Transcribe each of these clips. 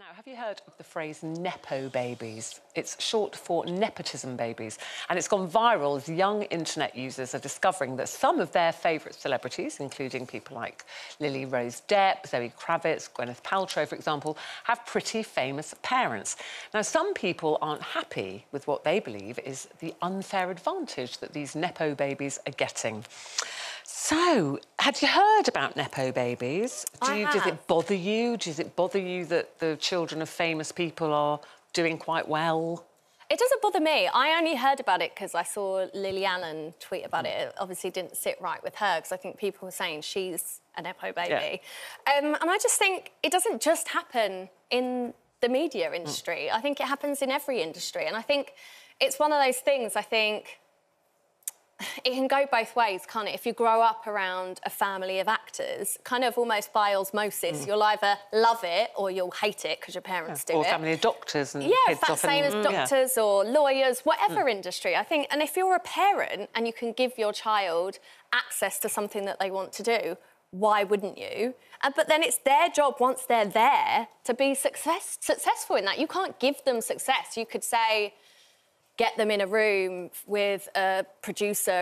Now, have you heard of the phrase Nepo-babies? It's short for nepotism babies, and it's gone viral as young internet users are discovering that some of their favourite celebrities, including people like Lily Rose Depp, Zoe Kravitz, Gwyneth Paltrow, for example, have pretty famous parents. Now, some people aren't happy with what they believe is the unfair advantage that these Nepo-babies are getting. So, had you heard about Nepo-babies? Does it bother you? Does it bother you that the children of famous people are doing quite well? It doesn't bother me. I only heard about it because I saw Lily Allen tweet about it. It obviously didn't sit right with her because I think people were saying she's a Nepo baby. Yeah. And I just think it doesn't just happen in the media industry. I think it happens in every industry. And I think it's one of those things, I think, it can go both ways, can't it? If you grow up around a family of actors, kind of almost by osmosis, you'll either love it or you'll hate it because your parents do it. Or family of doctors and kids often... same as doctors or lawyers, whatever industry. I think, and if you're a parent and you can give your child access to something that they want to do, why wouldn't you? But then it's their job, once they're there, to be successful in that. You can't give them success. You could say... get them in a room with a producer,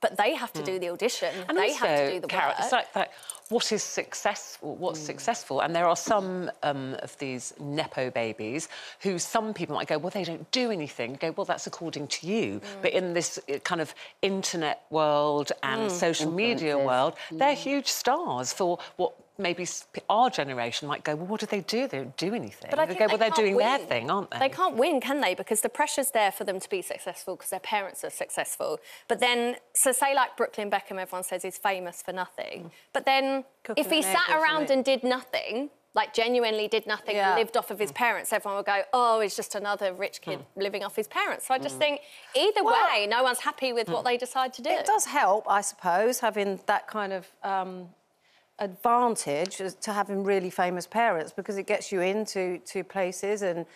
but they have to do the audition. And they have to do the work. It's like, what is successful? What's successful? And there are some of these Nepo babies who some people might go, well, they don't do anything. You go, well, that's according to you. But in this kind of internet world and social media world, they're huge stars for what maybe our generation might go, well, what do they do? They don't do anything. But I think well, they're doing their thing, aren't they? They can't win, can they? Because the pressure's there for them to be successful because their parents are successful. But then, so say like Brooklyn Beckham, everyone says he's famous for nothing. But then if he sat around and did nothing, like genuinely did nothing and lived off of his parents, everyone would go, oh, he's just another rich kid living off his parents. So I just think either way, no one's happy with what they decide to do. It does help, I suppose, having that kind of... advantage to having really famous parents because it gets you into places and,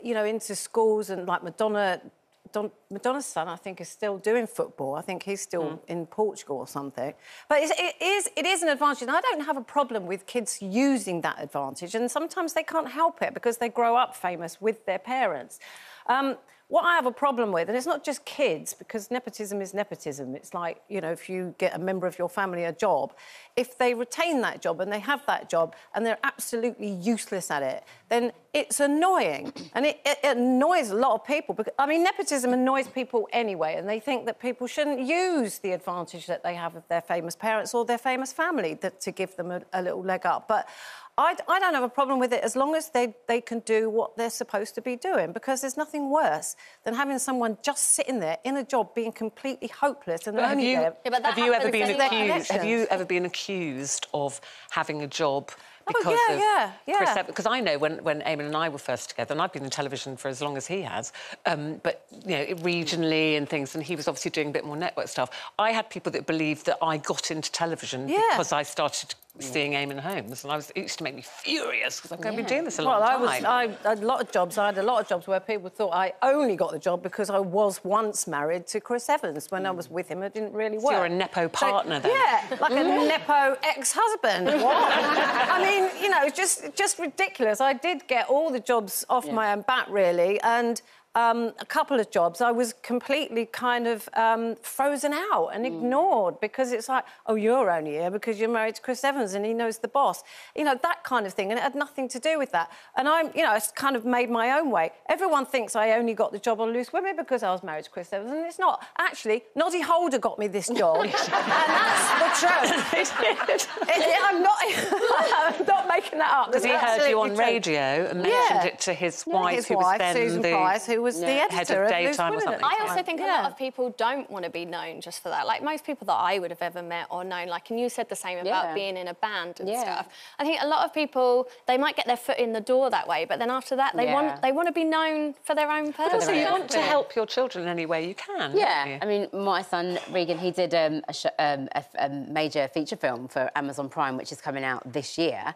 you know, into schools and like Madonna's son, I think, is still doing football. I think he's still in Portugal or something. But it is an advantage. And I don't have a problem with kids using that advantage. And sometimes they can't help it because they grow up famous with their parents. What I have a problem with, and it's not just kids, because nepotism is nepotism. It's like, you know, if you get a member of your family a job, if they retain that job and they have that job and they're absolutely useless at it, then it's annoying. And it annoys a lot of people. Because, I mean, nepotism annoys people anyway, and they think that people shouldn't use the advantage that they have of their famous parents or their famous family to give them a little leg up. But I don't have a problem with it as long as they can do what they're supposed to be doing, because there's nothing worse than having someone just sitting there in a job being completely hopeless and have you ever been accused accused of having a job because of Chris Evans? Because I know when Eamon and I were first together, and I've been in television for as long as he has, but, you know, regionally and things, and he was obviously doing a bit more network stuff. I had people that believed that I got into television because I started seeing Eamon Holmes, and it used to make me furious because I've been doing this a long time. I had a lot of jobs. I had a lot of jobs where people thought I only got the job because I was once married to Chris Evans. When I was with him, it didn't really work. So you're a Nepo partner, then? Yeah, like a Nepo ex-husband. I mean, you know, just ridiculous. I did get all the jobs off my own bat, really, and... a couple of jobs, I was completely kind of frozen out and ignored because it's like, oh, you're only here because you're married to Chris Evans and he knows the boss. You know, that kind of thing, and it had nothing to do with that. And you know, I kind of made my own way. Everyone thinks I only got the job on Loose Women because I was married to Chris Evans, and it's not. Actually, Noddy Holder got me this job, and that's the truth. I'm not making that up. Because he heard you on radio and mentioned it to his wife, who was then Susan Price, who was the editor of Daytime or something. I also think a lot of people don't want to be known just for that. Like, most people that I would have ever met or known, like, and you said the same about being in a band and stuff. I think a lot of people, they might get their foot in the door that way, but then after that, they want to be known for their own purpose. But also, you want to help your children in any way you can. Yeah, I mean, my son, Regan, he did a major feature film for Amazon Prime, which is coming out this year.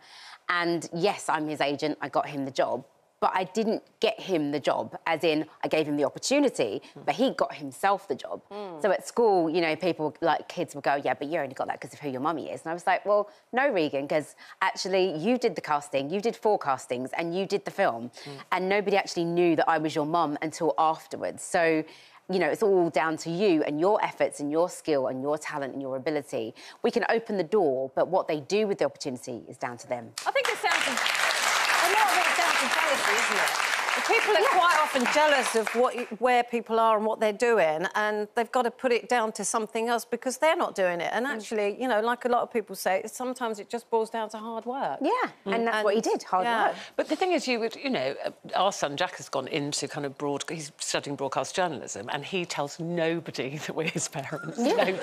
And, yes, I'm his agent. I got him the job. but I didn't get him the job, as in I gave him the opportunity, but he got himself the job. So at school, you know, people, like kids would go, yeah, but you only got that because of who your mummy is. And I was like, well, no, Regan, because actually you did the casting, you did 4 castings and you did the film. And nobody actually knew that I was your mum until afterwards. So, you know, it's all down to you and your efforts and your skill and your talent and your ability. We can open the door, but what they do with the opportunity is down to them. I think it sounds... A lot of it's down to jealousy, isn't it? People are quite often jealous of where people are and what they're doing, and they've got to put it down to something else because they're not doing it. And actually, you know, like a lot of people say, sometimes it just boils down to hard work. Yeah, and that's what he did, hard work. But the thing is, you know, our son Jack has gone into kind of he's studying broadcast journalism, and he tells nobody that we're his parents. Nobody.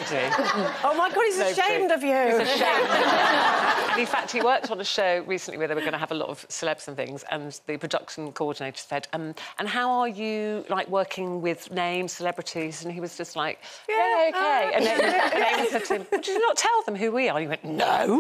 Oh my God, he's ashamed of you. He's ashamed. And in fact, he worked on a show recently where they were going to have a lot of celebs and things, and the production coordinator said, and how are you, like, working with names, celebrities? And he was just like, yeah, OK. And then Amy said to him, well, did you not tell them who we are? And he went, no.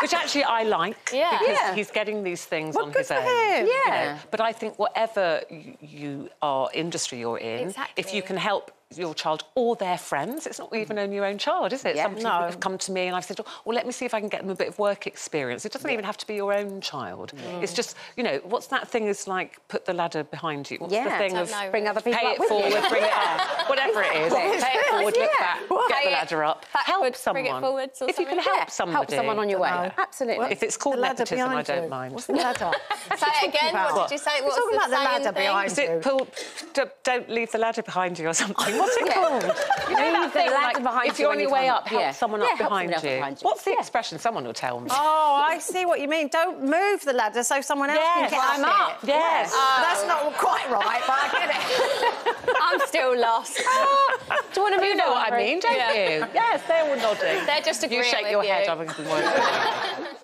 Which actually I like, because he's getting these things on his own. Him. You know? But I think whatever you are, industry you're in, if you can help your child or their friends, it's not even only your own child, is it? Some people have come to me and I've said, well, let me see if I can get them a bit of work experience. It doesn't even have to be your own child. It's just, you know, what's that thing is like, put the ladder behind you. What's the thing of bring other people pay up it forward, bring it up, whatever it is. Pay it forward, look back, get the ladder up, help someone. Bring it forwards or if you can help somebody. Help someone on your way. Absolutely. Well, if it's called nepotism, I don't mind. What's the ladder? Say it again. What did you say? What's talking about the ladder behind Is it don't leave the ladder behind you or something? What's it called? You know that thing, like, if you're on your way up, help someone up behind you. What's the expression? Someone will tell me. Oh, I see what you mean. Don't move the ladder so someone else can climb up. Yes. That's not quite right, but I get it. I'm still lost. Do you want to move You know what I mean, don't you? Yes, they're all nodding. They're just agreeing You shake with your you. head. I'm going to be working.